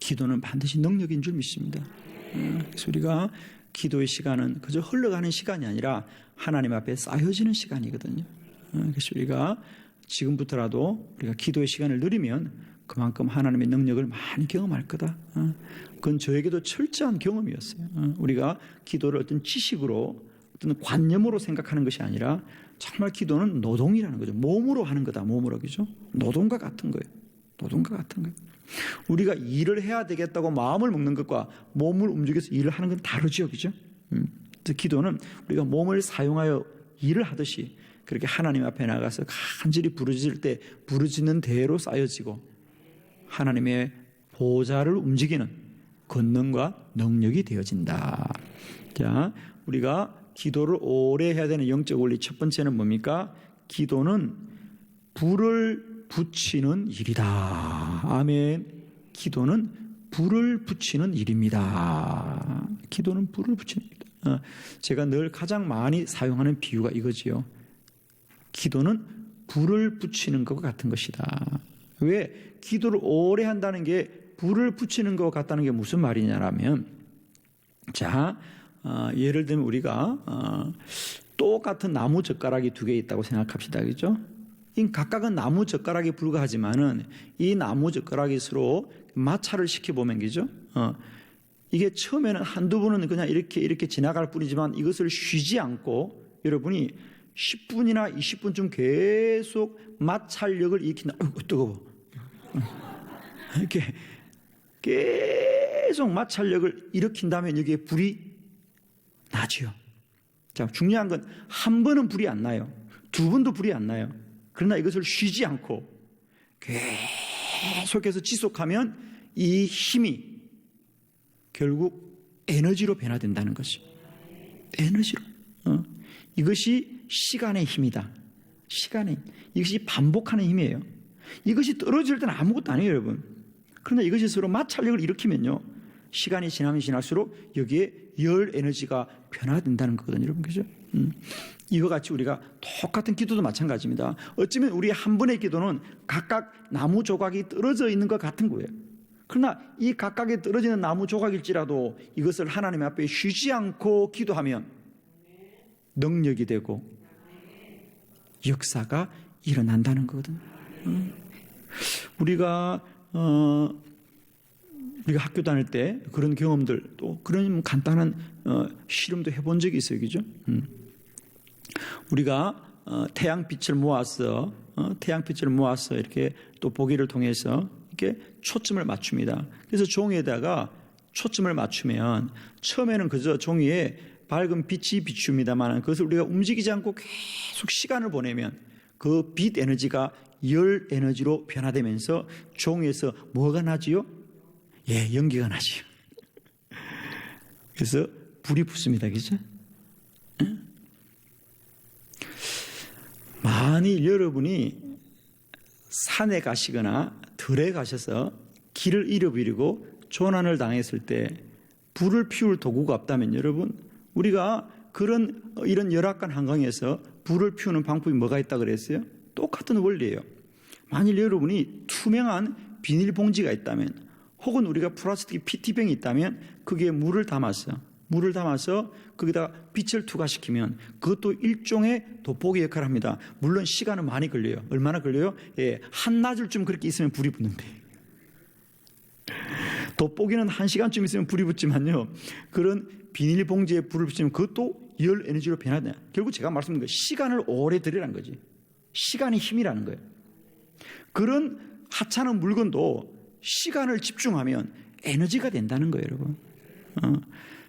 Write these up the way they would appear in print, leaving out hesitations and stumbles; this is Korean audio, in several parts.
기도는 반드시 능력인 줄 믿습니다. 그래서 우리가 기도의 시간은 그저 흘러가는 시간이 아니라 하나님 앞에 쌓여지는 시간이거든요. 그래서 우리가 지금부터라도 우리가 기도의 시간을 누리면 그만큼 하나님의 능력을 많이 경험할 거다. 그건 저에게도 철저한 경험이었어요. 우리가 기도를 어떤 지식으로 어떤 관념으로 생각하는 것이 아니라 정말 기도는 노동이라는 거죠. 몸으로 하는 거다. 몸으로, 그죠? 노동과 같은 거예요. 노동과 같은 거예요. 우리가 일을 해야 되겠다고 마음을 먹는 것과 몸을 움직여서 일을 하는 건 다르죠, 그죠? 그래서 기도는 우리가 몸을 사용하여 일을 하듯이 그렇게 하나님 앞에 나가서 간절히 부르짖을 때 부르짖는 대로 쌓여지고 하나님의 보좌를 움직이는 권능과 능력이 되어진다. 자, 우리가 기도를 오래 해야 되는 영적 원리 첫 번째는 뭡니까? 기도는 불을 붙이는 일이다. 아멘. 기도는 불을 붙이는 일입니다. 기도는 불을 붙이는 일이다. 제가 늘 가장 많이 사용하는 비유가 이거지요. 기도는 불을 붙이는 것과 같은 것이다. 왜? 기도를 오래 한다는 게 불을 붙이는 것 같다는 게 무슨 말이냐면, 자, 예를 들면 우리가 똑같은 나무 젓가락이 두 개 있다고 생각합시다. 그죠? 이 각각은 나무 젓가락에 불과하지만은 이 나무 젓가락이 서로 마찰을 시켜보면, 그죠? 이게 처음에는 한두 번은 그냥 이렇게 지나갈 뿐이지만 이것을 쉬지 않고 여러분이 10분이나 20분쯤 계속 마찰력을 일으킨다. 뜨거워. 이렇게 계속 마찰력을 일으킨다면 여기에 불이 나죠. 자, 중요한 건 한 번은 불이 안 나요. 두 번도 불이 안 나요. 그러나 이것을 쉬지 않고 계속해서 지속하면 이 힘이 결국 에너지로 변화된다는 것이. 에너지로. 이것이 시간의 힘이다. 시간의 힘. 이것이 반복하는 힘이에요. 이것이 떨어질 때는 아무것도 아니에요, 여러분. 그러나 이것이 서로 마찰력을 일으키면요, 시간이 지나면 지날수록 여기에 열 에너지가 변화된다는 거거든요, 여러분. 그죠? 이와 같이 우리가 똑같은 기도도 마찬가지입니다. 어쩌면 우리 한 번의 기도는 각각 나무 조각이 떨어져 있는 것 같은 거예요. 그러나 이 각각에 떨어지는 나무 조각일지라도 이것을 하나님 앞에 쉬지 않고 기도하면 능력이 되고 역사가 일어난다는 거거든요. 우리가 학교 다닐 때 그런 경험들, 또 그런 간단한 실험도 해본 적이 있어요, 그죠? 우리가 태양빛을 모아서 이렇게 또 보기를 통해서 이렇게 초점을 맞춥니다. 그래서 종이에다가 초점을 맞추면 처음에는 그저 종이에 밝은 빛이 비춥니다만 그것을 우리가 움직이지 않고 계속 시간을 보내면 그 빛 에너지가 열 에너지로 변화되면서 종이에서 뭐가 나지요? 예, 연기가 나지요. 그래서 불이 붙습니다. 그죠? 만일 여러분이 산에 가시거나 들에 가셔서 길을 잃어버리고 조난을 당했을 때 불을 피울 도구가 없다면 여러분, 우리가 이런 열악한 환경에서 불을 피우는 방법이 뭐가 있다 그랬어요? 똑같은 원리예요. 만일 여러분이 투명한 비닐봉지가 있다면, 혹은 우리가 플라스틱 PT병이 있다면 거기에 물을 담아서 거기다가 빛을 투과시키면 그것도 일종의 돋보기 역할을 합니다. 물론 시간은 많이 걸려요. 얼마나 걸려요? 예, 한나절쯤 그렇게 있으면 불이 붙는데, 돋보기는 1시간쯤 있으면 불이 붙지만요, 그런 비닐봉지에 불을 붙이면 그것도 열 에너지로 변화돼요. 결국 제가 말씀드린 거, 시간을 오래 들이라는 거지. 시간이 힘이라는 거예요. 그런 하찮은 물건도 시간을 집중하면 에너지가 된다는 거예요, 여러분.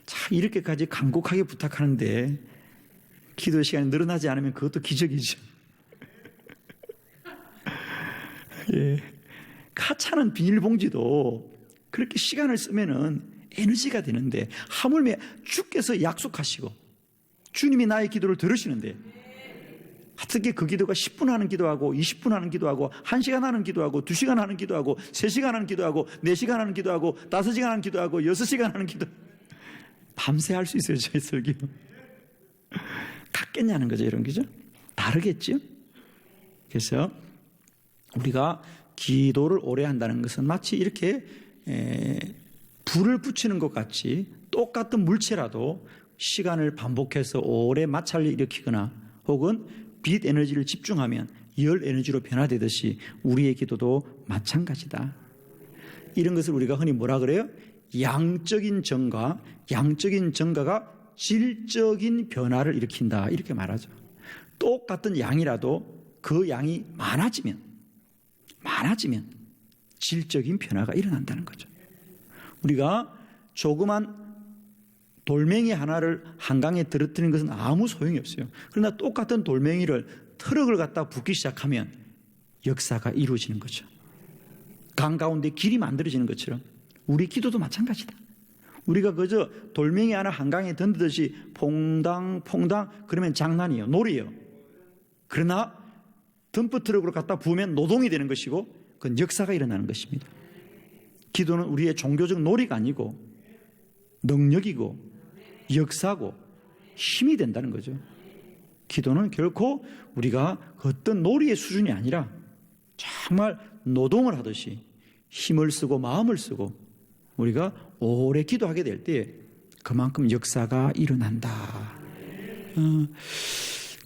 자, 이렇게까지 간곡하게 부탁하는데 기도 시간이 늘어나지 않으면 그것도 기적이죠. 예. 하찮은 비닐봉지도 그렇게 시간을 쓰면은 에너지가 되는데, 하물며 주께서 약속하시고 주님이 나의 기도를 들으시는데 어떻게 그 기도가 10분 하는 기도하고 20분 하는 기도하고 1시간 하는 기도하고 2시간 하는 기도하고 3시간 하는 기도하고 4시간 하는 기도하고 5시간 하는 기도하고 6시간 하는 기도, 밤새 할 수 있어요, 저희 설교. 같겠냐는 거죠, 이런 거죠. 다르겠죠. 그래서 우리가 기도를 오래 한다는 것은 마치 이렇게 불을 붙이는 것 같이 똑같은 물체라도 시간을 반복해서 오래 마찰을 일으키거나 혹은 빛 에너지를 집중하면 열 에너지로 변화되듯이 우리의 기도도 마찬가지다. 이런 것을 우리가 흔히 뭐라 그래요? 양적인 정과, 양적인 정가가 질적인 변화를 일으킨다, 이렇게 말하죠. 똑같은 양이라도 그 양이 많아지면 질적인 변화가 일어난다는 거죠. 우리가 조그만 돌멩이 하나를 한강에 떨어뜨리는 것은 아무 소용이 없어요. 그러나 똑같은 돌멩이를 트럭을 갖다 붓기 시작하면 역사가 이루어지는 거죠. 강 가운데 길이 만들어지는 것처럼 우리 기도도 마찬가지다. 우리가 그저 돌멩이 하나 한강에 던지듯이 퐁당퐁당 그러면 장난이에요. 놀이에요. 그러나 덤프트럭으로 갖다 부으면 노동이 되는 것이고 그건 역사가 일어나는 것입니다. 기도는 우리의 종교적 놀이가 아니고 능력이고 역사고 힘이 된다는 거죠. 기도는 결코 우리가 어떤 놀이의 수준이 아니라 정말 노동을 하듯이 힘을 쓰고 마음을 쓰고 우리가 오래 기도하게 될 때 그만큼 역사가 일어난다.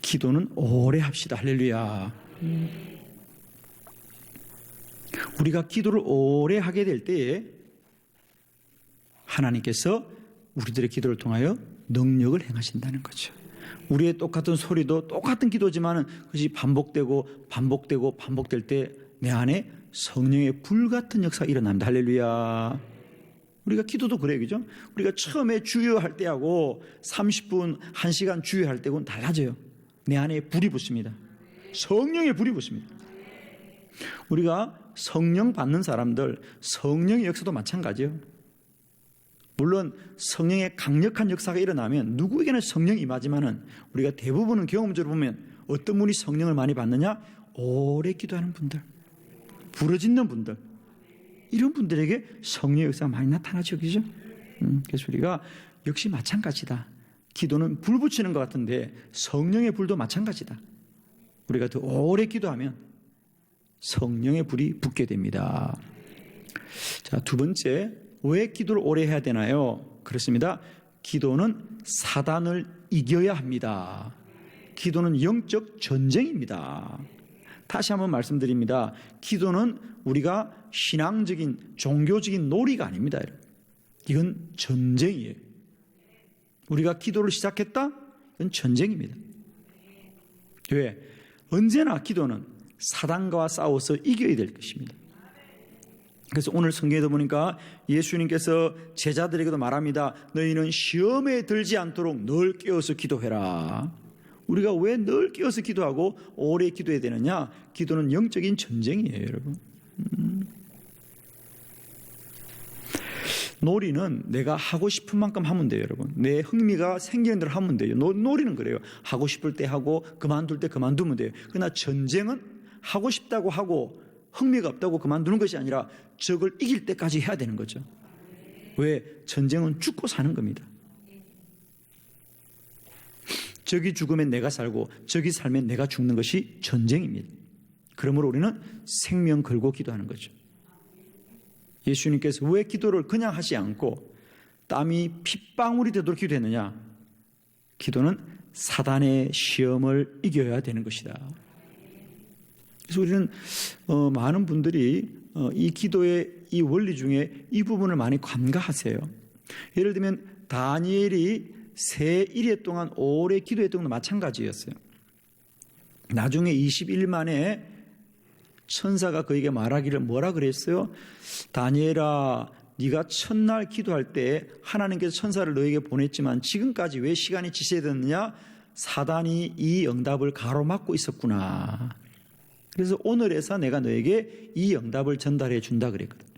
기도는 오래 합시다. 할렐루야. 우리가 기도를 오래 하게 될 때에 하나님께서 우리들의 기도를 통하여 능력을 행하신다는 거죠. 우리의 똑같은 소리도 똑같은 기도지만 그것이 반복될 때 내 안에 성령의 불같은 역사가 일어납니다. 할렐루야. 우리가 기도도 그래요. 그죠? 우리가 처음에 주여할 때하고 30분, 1시간 주여할 때하고는 달라져요. 내 안에 불이 붙습니다. 성령의 불이 붙습니다. 우리가 성령 받는 사람들, 성령의 역사도 마찬가지예요. 물론 성령의 강력한 역사가 일어나면 누구에게나 성령이 임하지만은 우리가 대부분은 경험적으로 보면 어떤 분이 성령을 많이 받느냐? 오래 기도하는 분들, 부르짖는 분들, 이런 분들에게 성령의 역사가 많이 나타나죠. 그죠? 그래서 우리가 역시 마찬가지다. 기도는 불 붙이는 것 같은데 성령의 불도 마찬가지다. 우리가 더 오래 기도하면 성령의 불이 붙게 됩니다. 자, 두 번째, 왜 기도를 오래 해야 되나요? 그렇습니다. 기도는 사단을 이겨야 합니다. 기도는 영적 전쟁입니다. 다시 한번 말씀드립니다. 기도는 우리가 신앙적인, 종교적인 놀이가 아닙니다. 이건 전쟁이에요. 우리가 기도를 시작했다? 이건 전쟁입니다. 왜? 언제나 기도는 사단과 싸워서 이겨야 될 것입니다. 그래서 오늘 성경에도 보니까 예수님께서 제자들에게도 말합니다. 너희는 시험에 들지 않도록 늘 깨어서 기도해라. 우리가 왜 늘 깨어서 기도하고 오래 기도해야 되느냐? 기도는 영적인 전쟁이에요, 여러분. 놀이는 내가 하고 싶은 만큼 하면 돼요, 여러분. 내 흥미가 생기는 대로 하면 돼요. 놀이는 그래요. 하고 싶을 때 하고 그만둘 때 그만두면 돼요. 그러나 전쟁은 하고 싶다고 하고 흥미가 없다고 그만두는 것이 아니라 적을 이길 때까지 해야 되는 거죠. 왜? 전쟁은 죽고 사는 겁니다. 적이 죽으면 내가 살고 적이 살면 내가 죽는 것이 전쟁입니다. 그러므로 우리는 생명 걸고 기도하는 거죠. 예수님께서 왜 기도를 그냥 하지 않고 땀이 핏방울이 되도록 기도했느냐? 기도는 사단의 시험을 이겨야 되는 것이다. 그래서 우리는 많은 분들이 이 기도의 이 원리 중에 이 부분을 많이 간과하세요. 예를 들면 다니엘이 새 1회 동안 오래 기도했던 것도 마찬가지였어요. 나중에 21일 만에 천사가 그에게 말하기를 뭐라 그랬어요? 다니엘아, 네가 첫날 기도할 때 하나님께서 천사를 너에게 보냈지만 지금까지 왜 시간이 지체됐느냐? 사단이 이 응답을 가로막고 있었구나. 그래서 오늘에서 내가 너에게 이 응답을 전달해 준다 그랬거든요.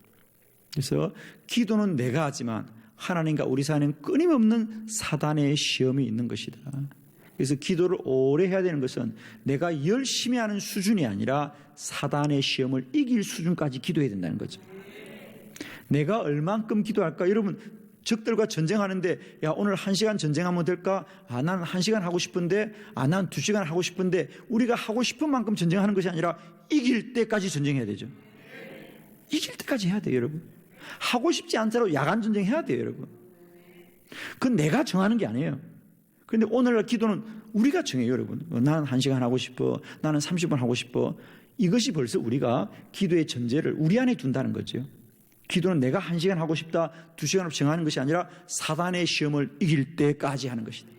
그래서 기도는 내가 하지만 하나님과 우리 사이에는 끊임없는 사단의 시험이 있는 것이다. 그래서 기도를 오래 해야 되는 것은 내가 열심히 하는 수준이 아니라 사단의 시험을 이길 수준까지 기도해야 된다는 거죠. 내가 얼만큼 기도할까? 여러분, 적들과 전쟁하는데 야, 오늘 1시간 전쟁하면 될까? 아, 난 1시간 하고 싶은데, 아, 난 2시간 하고 싶은데, 우리가 하고 싶은 만큼 전쟁하는 것이 아니라 이길 때까지 전쟁해야 되죠. 이길 때까지 해야 돼요, 여러분. 하고 싶지 않더라도 야간 전쟁 해야 돼요, 여러분. 그건 내가 정하는 게 아니에요. 그런데 오늘날 기도는 우리가 정해요, 여러분. 나는 1시간 하고 싶어. 나는 30분 하고 싶어. 이것이 벌써 우리가 기도의 전제를 우리 안에 둔다는 거죠. 기도는 내가 1시간 하고 싶다, 2시간으로 정하는 것이 아니라 사단의 시험을 이길 때까지 하는 것이다.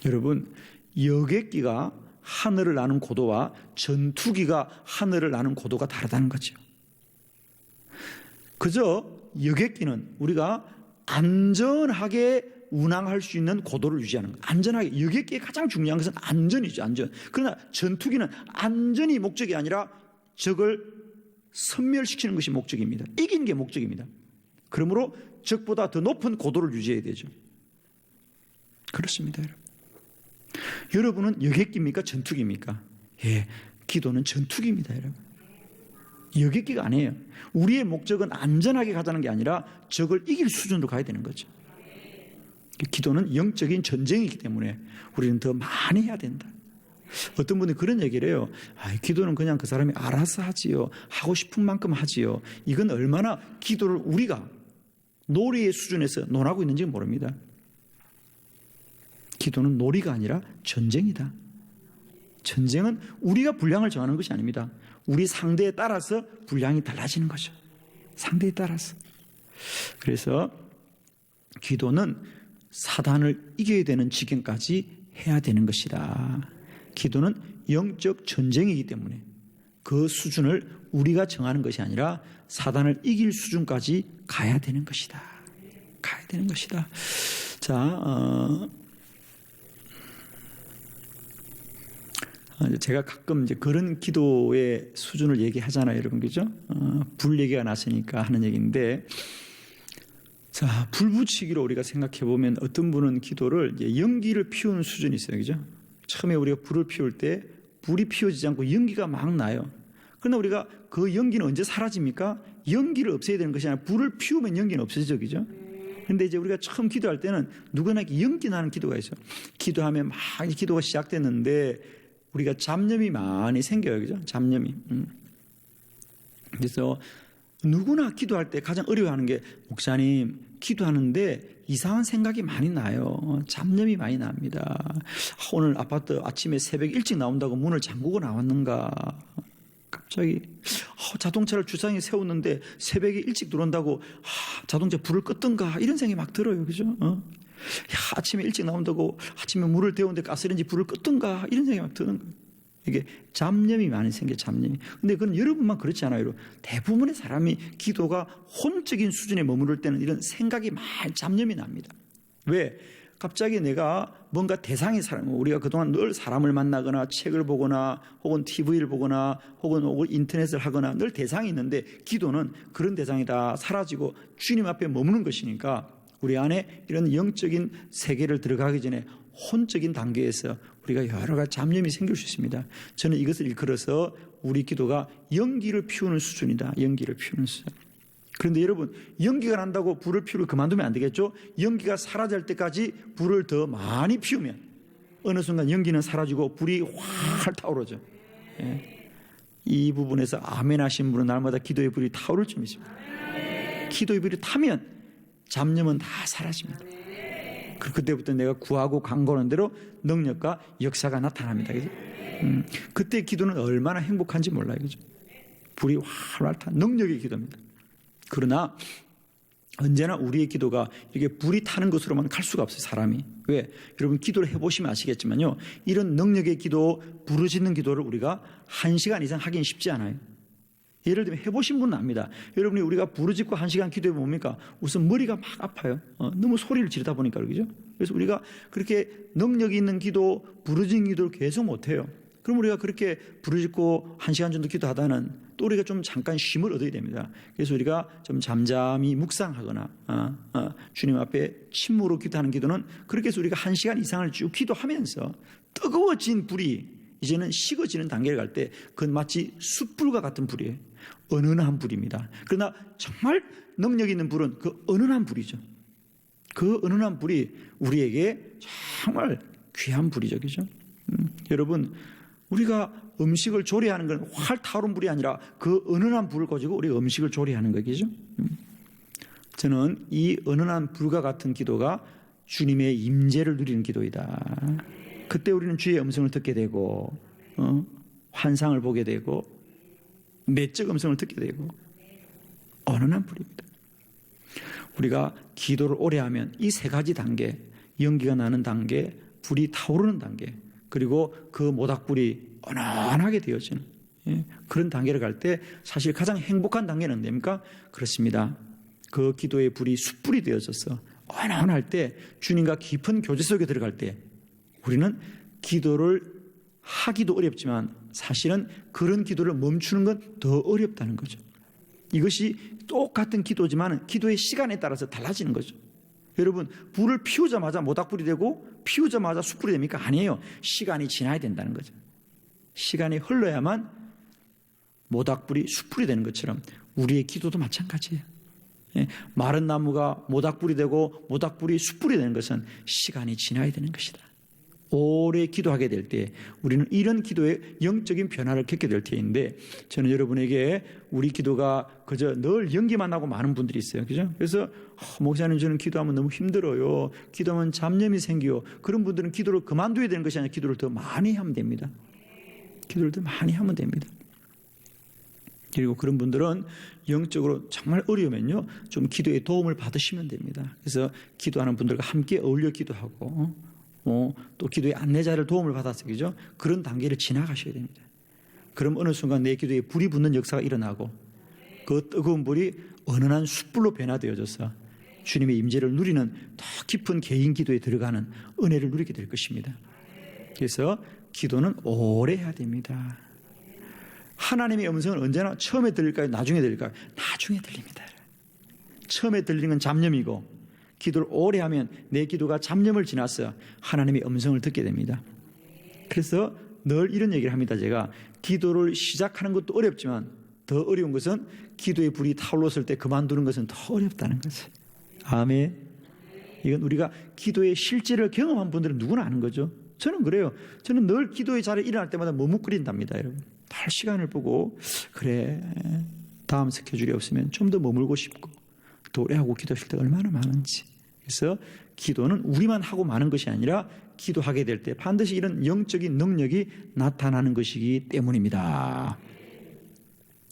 여러분, 여객기가 하늘을 나는 고도와 전투기가 하늘을 나는 고도가 다르다는 거죠. 그저 여객기는 우리가 안전하게 운항할 수 있는 고도를 유지하는 거예요. 안전하게. 여객기의 가장 중요한 것은 안전이죠, 안전. 그러나 전투기는 안전이 목적이 아니라 적을 섬멸시키는 것이 목적입니다. 이기는 게 목적입니다. 그러므로 적보다 더 높은 고도를 유지해야 되죠. 그렇습니다, 여러분. 여러분은 여객기입니까? 전투기입니까? 예, 기도는 전투기입니다, 여러분. 여객기가 아니에요. 우리의 목적은 안전하게 가자는 게 아니라 적을 이길 수준으로 가야 되는 거죠. 기도는 영적인 전쟁이기 때문에 우리는 더 많이 해야 된다. 어떤 분이 그런 얘기를 해요. 기도는 그냥 그 사람이 알아서 하지요. 하고 싶은 만큼 하지요. 이건 얼마나 기도를 우리가 놀이의 수준에서 논하고 있는지 모릅니다. 기도는 놀이가 아니라 전쟁이다. 전쟁은 우리가 분량을 정하는 것이 아닙니다. 우리 상대에 따라서 분량이 달라지는 거죠. 상대에 따라서. 그래서 기도는 사단을 이겨야 되는 지경까지 해야 되는 것이다. 기도는 영적 전쟁이기 때문에 그 수준을 우리가 정하는 것이 아니라 사단을 이길 수준까지 가야 되는 것이다. 가야 되는 것이다. 자, 제가 가끔 이제 그런 기도의 수준을 얘기하잖아요, 여러분, 그죠? 불 얘기가 났으니까 하는 얘기인데, 자, 불 붙이기로 우리가 생각해 보면 어떤 분은 기도를 이제 연기를 피우는 수준이 있어요, 그죠? 처음에 우리가 불을 피울 때 불이 피워지지 않고 연기가 막 나요. 그러나 우리가 그 연기는 언제 사라집니까? 연기를 없애야 되는 것이 아니라 불을 피우면 연기는 없어지죠, 그죠? 근데 이제 우리가 처음 기도할 때는 누구나 연기 나는 기도가 있어요. 기도하면 막 기도가 시작됐는데 우리가 잡념이 많이 생겨요, 그죠? 잡념이. 그래서 누구나 기도할 때 가장 어려워하는 게, 목사님, 기도하는데 이상한 생각이 많이 나요. 잡념이 많이 납니다. 오늘 아파트 아침에 새벽 일찍 나온다고 문을 잠그고 나왔는가? 갑자기 자동차를 주차장에 세웠는데 새벽에 일찍 들어온다고 자동차 불을 껐던가? 이런 생각이 막 들어요, 그죠? 아침에 일찍 나온다고 아침에 물을 데우는데 가스레인지 불을 껐던가? 이런 생각이 막 드는 거예요. 이게 잡념이 많이 생겨요, 잡념이. 근데 그건 여러분만 그렇지 않아요. 대부분의 사람이 기도가 혼적인 수준에 머무를 때는 이런 생각이 많이 잡념이 납니다. 왜? 갑자기 내가 뭔가 대상의 사람, 우리가 그동안 늘 사람을 만나거나 책을 보거나 혹은 TV를 보거나 혹은 인터넷을 하거나 늘 대상이 있는데, 기도는 그런 대상이 다 사라지고 주님 앞에 머무는 것이니까 우리 안에 이런 영적인 세계를 들어가기 전에 혼적인 단계에서 우리가 여러 가지 잡념이 생길 수 있습니다. 저는 이것을 일컬어서 우리 기도가 연기를 피우는 수준이다. 연기를 피우는 수준. 그런데 여러분, 연기가 난다고 불을 피우고 그만두면 안 되겠죠? 연기가 사라질 때까지 불을 더 많이 피우면 어느 순간 연기는 사라지고 불이 활 타오르죠. 예. 이 부분에서 아멘 하신 분은 날마다 기도의 불이 타오를 좀 있습니다. 기도의 불이 타면 잡념은 다 사라집니다. 그때부터 내가 구하고 간구하는 대로 능력과 역사가 나타납니다. 그죠? 그때 기도는 얼마나 행복한지 몰라요. 그죠? 불이 활활 타 능력의 기도입니다. 그러나 언제나 우리의 기도가 이렇게 불이 타는 것으로만 갈 수가 없어요, 사람이. 왜? 여러분 기도를 해보시면 아시겠지만요, 이런 능력의 기도, 부르짖는 기도를 우리가 1시간 이상 하긴 쉽지 않아요. 예를 들면 해보신 분은 압니다. 여러분이 우리가 부르짖고 1시간 기도해 뭡니까? 우선 머리가 막 아파요. 너무 소리를 지르다 보니까, 그죠? 그래서 우리가 그렇게 능력이 있는 기도, 부르짖는 기도를 계속 못해요. 그럼 우리가 그렇게 부르짖고 1시간 정도 기도하다는 또 우리가 좀 잠깐 쉼을 얻어야 됩니다. 그래서 우리가 좀 잠잠히 묵상하거나 주님 앞에 침묵으로 기도하는 기도는, 그렇게 해서 우리가 1시간 이상을 쭉 기도하면서 뜨거워진 불이 이제는 식어지는 단계를 갈 때 그건 마치 숯불과 같은 불이에요. 은은한 불입니다. 그러나 정말 능력 있는 불은 그 은은한 불이죠. 그 은은한 불이 우리에게 정말 귀한 불이죠, 그죠? 여러분, 우리가 음식을 조리하는 건 활 타오른 불이 아니라 그 은은한 불을 가지고 우리가 음식을 조리하는 거겠죠. 저는 이 은은한 불과 같은 기도가 주님의 임재를 누리는 기도이다. 그때 우리는 주의 음성을 듣게 되고 환상을 보게 되고 내적 음성을 듣게 되고 은은한 불입니다. 우리가 기도를 오래 하면 이 세 가지 단계, 연기가 나는 단계, 불이 타오르는 단계, 그리고 그 모닥불이 은은하게 되어지는 그런 단계를 갈 때 사실 가장 행복한 단계는 뭡니까? 그렇습니다. 그 기도의 불이 숯불이 되어져서 은은할 때, 주님과 깊은 교제 속에 들어갈 때 우리는 기도를 하기도 어렵지만 사실은 그런 기도를 멈추는 건 더 어렵다는 거죠. 이것이 똑같은 기도지만 기도의 시간에 따라서 달라지는 거죠. 여러분, 불을 피우자마자 모닥불이 되고 피우자마자 숯불이 됩니까? 아니에요. 시간이 지나야 된다는 거죠. 시간이 흘러야만 모닥불이 숯불이 되는 것처럼 우리의 기도도 마찬가지예요. 마른 나무가 모닥불이 되고 모닥불이 숯불이 되는 것은 시간이 지나야 되는 것이다. 오래 기도하게 될 때 우리는 이런 기도의 영적인 변화를 겪게 될 터인데, 저는 여러분에게 우리 기도가 그저 늘 연기만 하고 많은 분들이 있어요. 그죠? 그래서 목사님, 저는 기도하면 너무 힘들어요. 기도하면 잡념이 생겨요. 그런 분들은 기도를 그만둬야 되는 것이 아니라 기도를 더 많이 하면 됩니다. 기도를 더 많이 하면 됩니다. 그리고 그런 분들은 영적으로 정말 어려우면요, 좀 기도의 도움을 받으시면 됩니다. 그래서 기도하는 분들과 함께 어울려 기도하고 또 기도의 안내자를 도움을 받아서 그죠? 그런 단계를 지나가셔야 됩니다. 그럼 어느 순간 내 기도에 불이 붙는 역사가 일어나고 그 뜨거운 불이 은은한 숯불로 변화되어져서 주님의 임재를 누리는 더 깊은 개인 기도에 들어가는 은혜를 누리게 될 것입니다. 그래서 기도는 오래 해야 됩니다. 하나님의 음성은 언제나 처음에 들릴까요? 나중에 들릴까요? 나중에 들립니다. 처음에 들리는 건 잡념이고, 기도를 오래 하면 내 기도가 잡념을 지나서 하나님의 음성을 듣게 됩니다. 그래서 늘 이런 얘기를 합니다. 제가 기도를 시작하는 것도 어렵지만 더 어려운 것은 기도의 불이 타올랐을 때 그만두는 것은 더 어렵다는 거죠. 아멘. 이건 우리가 기도의 실제를 경험한 분들은 누구나 아는 거죠. 저는 그래요. 저는 늘 기도의 자리에 일어날 때마다 머뭇거린답니다, 여러분. 달 시간을 보고, 그래, 다음 스케줄이 없으면 좀 더 머물고 싶고, 또 오래 하고 기도하실 때 얼마나 많은지. 그래서 기도는 우리만 하고 마는 것이 아니라 기도하게 될 때 반드시 이런 영적인 능력이 나타나는 것이기 때문입니다.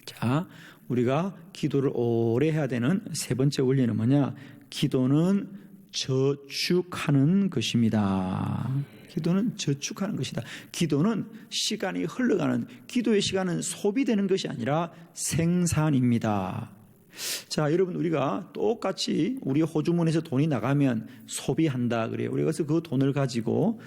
자, 우리가 기도를 오래 해야 되는 세 번째 원리는 뭐냐? 기도는 저축하는 것입니다. 기도는 저축하는 것이다. 기도는 시간이 흘러가는, 기도의 시간은 소비되는 것이 아니라 생산입니다. 자, 여러분, 우리가 똑같이 우리 호주머니에서 돈이 나가면 소비한다 그래요. 우리가 그래서 그 돈을 가지고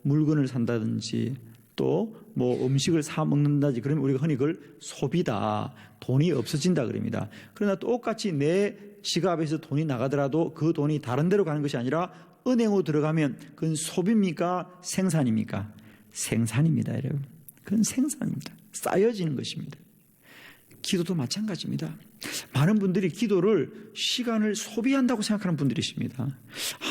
물건을 산다든지 또 뭐 음식을 사 먹는다든지, 그러면 우리가 흔히 그걸 소비다, 돈이 없어진다 그럽니다. 그러나 똑같이 내 지갑에서 돈이 나가더라도 그 돈이 다른 데로 가는 것이 아니라 은행으로 들어가면 그건 소비입니까? 생산입니까? 생산입니다, 여러분. 그건 생산입니다. 쌓여지는 것입니다. 기도도 마찬가지입니다. 많은 분들이 기도를 시간을 소비한다고 생각하는 분들이 있습니다.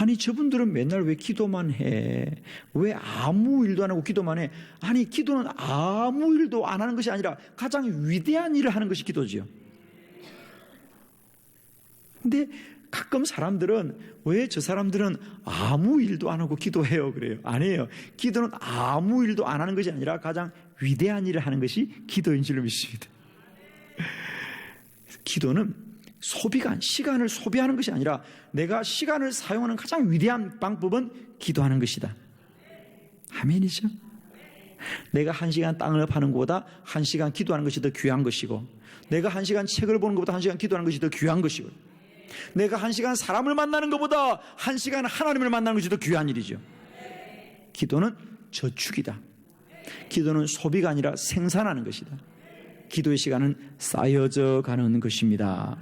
아니, 저분들은 맨날 왜 기도만 해? 왜 아무 일도 안 하고 기도만 해? 아니, 기도는 아무 일도 안 하는 것이 아니라 가장 위대한 일을 하는 것이 기도지요. 근데 가끔 사람들은 왜 저 사람들은 아무 일도 안 하고 기도해요 그래요. 아니에요. 기도는 아무 일도 안 하는 것이 아니라 가장 위대한 일을 하는 것이 기도인 줄로 믿습니다. 기도는 시간을 소비하는 것이 아니라 내가 시간을 사용하는 가장 위대한 방법은 기도하는 것이다. 아멘이죠? 내가 1시간 땅을 파는 것보다 1시간 기도하는 것이 더 귀한 것이고, 내가 1시간 책을 보는 것보다 1시간 기도하는 것이 더 귀한 것이고, 내가 1시간 사람을 만나는 것보다 1시간 하나님을 만나는 것이 더 귀한 일이죠. 기도는 저축이다. 기도는 소비가 아니라 생산하는 것이다. 기도의 시간은 쌓여져 가는 것입니다.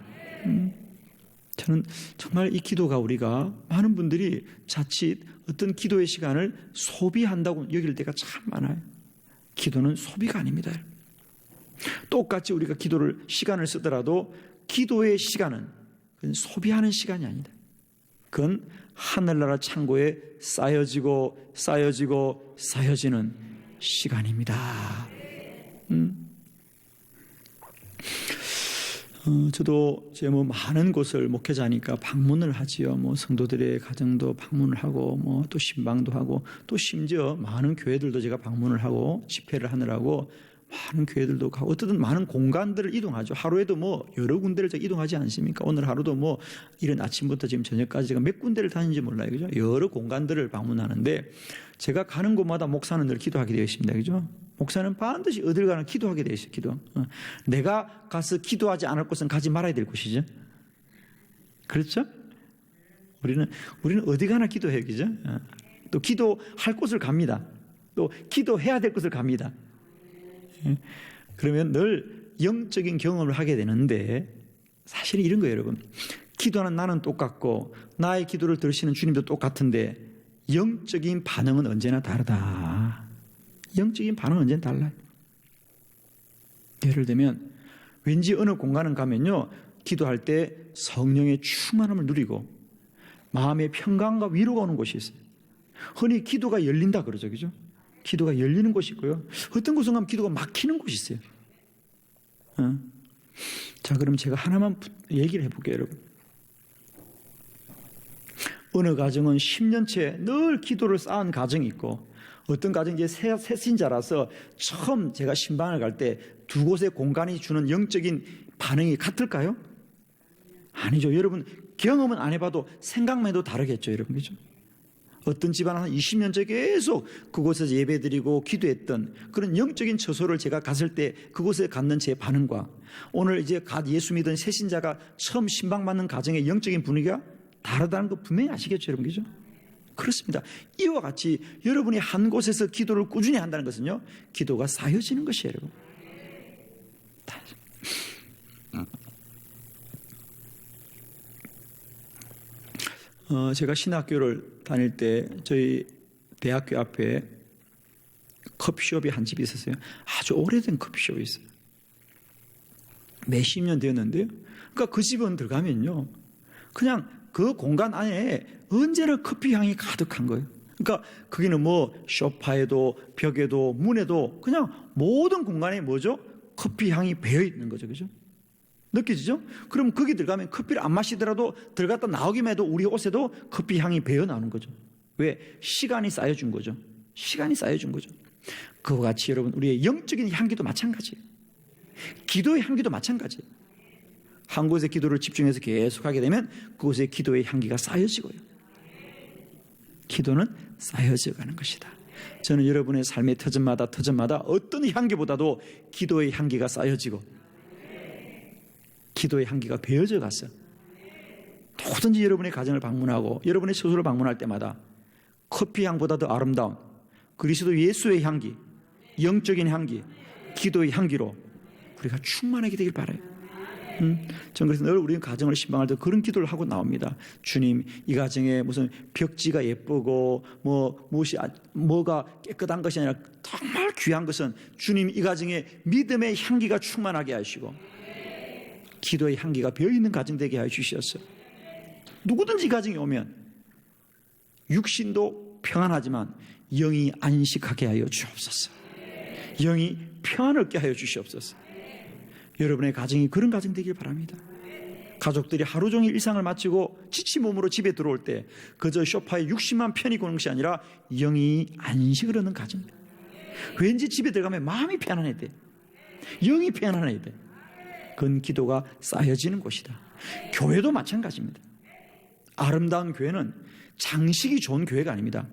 저는 정말 이 기도가, 우리가 많은 분들이 자칫 어떤 기도의 시간을 소비한다고 여길 때가 참 많아요. 기도는 소비가 아닙니다. 똑같이 우리가 시간을 쓰더라도 기도의 시간은 그건 소비하는 시간이 아니다. 그건 하늘나라 창고에 쌓여지는 시간입니다. 저도 제 많은 곳을 목회자니까 방문을 하지요. 성도들의 가정도 방문을 하고, 또 신방도 하고, 또 심지어 많은 교회들도 제가 방문을 하고, 집회를 하느라고 많은 교회들도 가고, 어쨌든 많은 공간들을 이동하죠. 하루에도 여러 군데를 제가 이동하지 않습니까? 오늘 하루도 이른 아침부터 지금 저녁까지 제가 몇 군데를 다니는지 몰라요. 그죠? 여러 공간들을 방문하는데, 제가 가는 곳마다 목사는 늘 기도하게 되어 있습니다. 그죠? 목사는 반드시 어딜 가나 기도하게 되어 있어요. 기도. 내가 가서 기도하지 않을 곳은 가지 말아야 될 곳이죠. 그렇죠? 우리는 어디 가나 기도해요. 그죠? 또 기도할 곳을 갑니다. 또 기도해야 될 곳을 갑니다. 그러면 늘 영적인 경험을 하게 되는데, 사실은 이런 거예요, 여러분. 기도하는 나는 똑같고 나의 기도를 들으시는 주님도 똑같은데 영적인 반응은 언제나 다르다. 영적인 반응은 언제나 달라요. 예를 들면 왠지 어느 공간을 가면요, 기도할 때 성령의 충만함을 누리고 마음의 평강과 위로가 오는 곳이 있어요. 흔히 기도가 열린다 그러죠. 그죠? 기도가 열리는 곳이 있고요, 어떤 곳은 가면 기도가 막히는 곳이 있어요. 자, 그럼 제가 하나만 얘기를 해볼게요, 여러분. 어느 가정은 10년째 늘 기도를 쌓은 가정이 있고, 어떤 가정이 이제 새신자라서 처음 제가 신방을 갈 때 두 곳의 공간이 주는 영적인 반응이 같을까요? 아니죠. 여러분, 경험은 안 해봐도 생각만 해도 다르겠죠, 여러분. 그죠? 어떤 집안은 한 20년째 계속 그곳에서 예배드리고 기도했던 그런 영적인 처소를 제가 갔을 때 그곳에 갖는 제 반응과 오늘 이제 갓 예수 믿은 새신자가 처음 신방받는 가정의 영적인 분위기가 다르다는 거 분명히 아시겠죠, 여러분. 그죠? 그렇습니다. 이와 같이 여러분이 한 곳에서 기도를 꾸준히 한다는 것은요, 기도가 쌓여지는 것이에요, 여러분. 제가 신학교를 다닐 때 저희 대학교 앞에 커피숍이 한 집이 있었어요. 아주 오래된 커피숍이 있어요. 몇십 년 되었는데요. 그러니까 그 집은 들어가면요, 그냥 그 공간 안에 언제나 커피 향이 가득한 거예요. 그러니까 거기는 소파에도 벽에도 문에도 그냥 모든 공간에 뭐죠? 커피 향이 배어 있는 거죠. 그죠? 느껴지죠? 그럼 거기 들어가면 커피를 안 마시더라도 들어갔다 나오기만 해도 우리 옷에도 커피 향이 배어 나오는 거죠. 왜? 시간이 쌓여준 거죠. 시간이 쌓여준 거죠. 그와 같이 여러분, 우리의 영적인 향기도 마찬가지예요. 기도의 향기도 마찬가지예요. 한 곳에 기도를 집중해서 계속 하게 되면 그곳에 기도의 향기가 쌓여지고요, 기도는 쌓여져 가는 것이다. 저는 여러분의 삶의 터전마다 어떤 향기보다도 기도의 향기가 쌓여지고 기도의 향기가 배어져 갔어요. 누구든지 여러분의 가정을 방문하고 여러분의 처소를 방문할 때마다 커피 향보다 더 아름다운 그리스도 예수의 향기, 영적인 향기, 기도의 향기로 우리가 충만하게 되길 바라요. 저는 그래서 늘 우리 가정을 신방할 때 그런 기도를 하고 나옵니다. 주님, 이 가정에 무슨 벽지가 예쁘고 뭐가 깨끗한 것이 아니라 정말 귀한 것은 주님, 이 가정에 믿음의 향기가 충만하게 하시고 기도의 향기가 배어있는 가정 되게 하여 주셨어요. 누구든지 가정에 오면 육신도 평안하지만 영이 안식하게 하여 주옵소서. 영이 평안을 얻게 하여 주시옵소서. 여러분의 가정이 그런 가정 되길 바랍니다. 가족들이 하루 종일 일상을 마치고 지친 몸으로 집에 들어올 때 그저 소파에 60만 편히 고는 것이 아니라 영이 안식을 얻는 가정입니다. 왠지 집에 들어가면 마음이 편안해야 돼. 영이 편안해야 돼. 그건 기도가 쌓여지는 곳이다. 교회도 마찬가지입니다. 아름다운 교회는 장식이 좋은 교회가 아닙니다.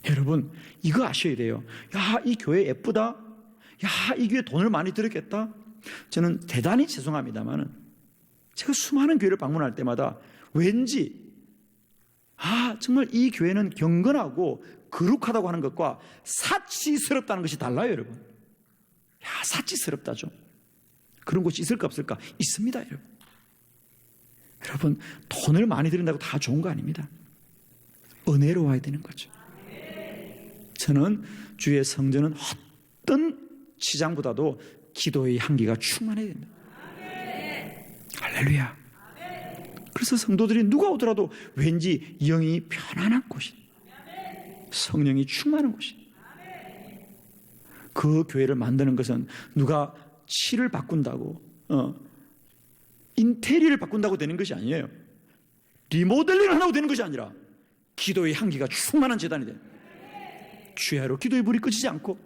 여러분, 이거 아셔야 돼요. 야, 이 교회 예쁘다. 야, 이 교회 돈을 많이 들였겠다. 저는 대단히 죄송합니다만은 제가 수많은 교회를 방문할 때마다 왠지 정말 이 교회는 경건하고 거룩하다고 하는 것과 사치스럽다는 것이 달라요, 여러분. 야, 사치스럽다 좀. 그런 곳이 있을까 없을까? 있습니다, 여러분. 여러분, 돈을 많이 들인다고 다 좋은 거 아닙니다. 은혜로 와야 되는 거죠. 저는 주의 성전은 어떤 시장보다도 기도의 향기가 충만해야 된다. 할렐루야. 그래서 성도들이 누가 오더라도 왠지 영이 편안한 곳이, 성령이 충만한 곳이에요. 그 교회를 만드는 것은 누가 칠을 바꾼다고 인테리어를 바꾼다고 되는 것이 아니에요. 리모델링을 하라고 되는 것이 아니라 기도의 향기가 충만한 제단이 돼요. 주야로 기도의 불이 꺼지지 않고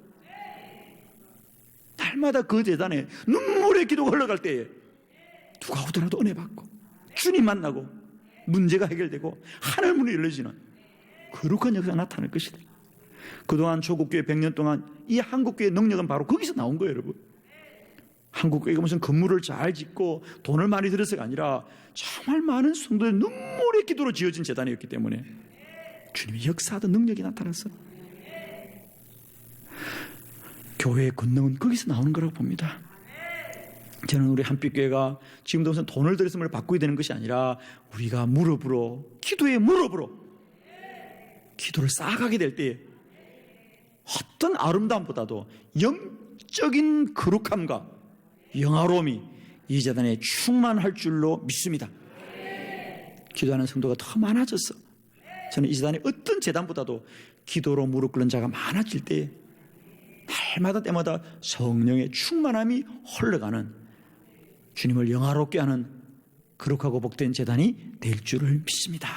날마다 그 제단에 눈물의 기도가 흘러갈 때에 누가 오더라도 은혜 받고 주님 만나고 문제가 해결되고 하늘 문이 열려지는 거룩한 역사가 나타날 것이다. 그동안 조국교회 100년 동안 이 한국교회의 능력은 바로 거기서 나온 거예요, 여러분. 한국교회가 무슨 건물을 잘 짓고 돈을 많이 들여서가 아니라 정말 많은 성도의 눈물의 기도로 지어진 제단이었기 때문에 주님이 역사하던 능력이 나타났어요. 교회의 권능은 거기서 나오는 거라고 봅니다. 저는 우리 한빛교회가 지금도 무슨 돈을 들여서 바꾸게 되는 것이 아니라 우리가 무릎으로, 기도의 무릎으로 기도를 쌓아가게 될 때에 어떤 아름다움보다도 영적인 거룩함과 영화로움이 이 제단에 충만할 줄로 믿습니다. 기도하는 성도가 더 많아졌어. 저는 이 제단에 어떤 제단보다도 기도로 무릎 꿇는 자가 많아질 때에 날마다 때마다 성령의 충만함이 흘러가는 주님을 영화롭게 하는 거룩하고 복된 제단이 될 줄을 믿습니다.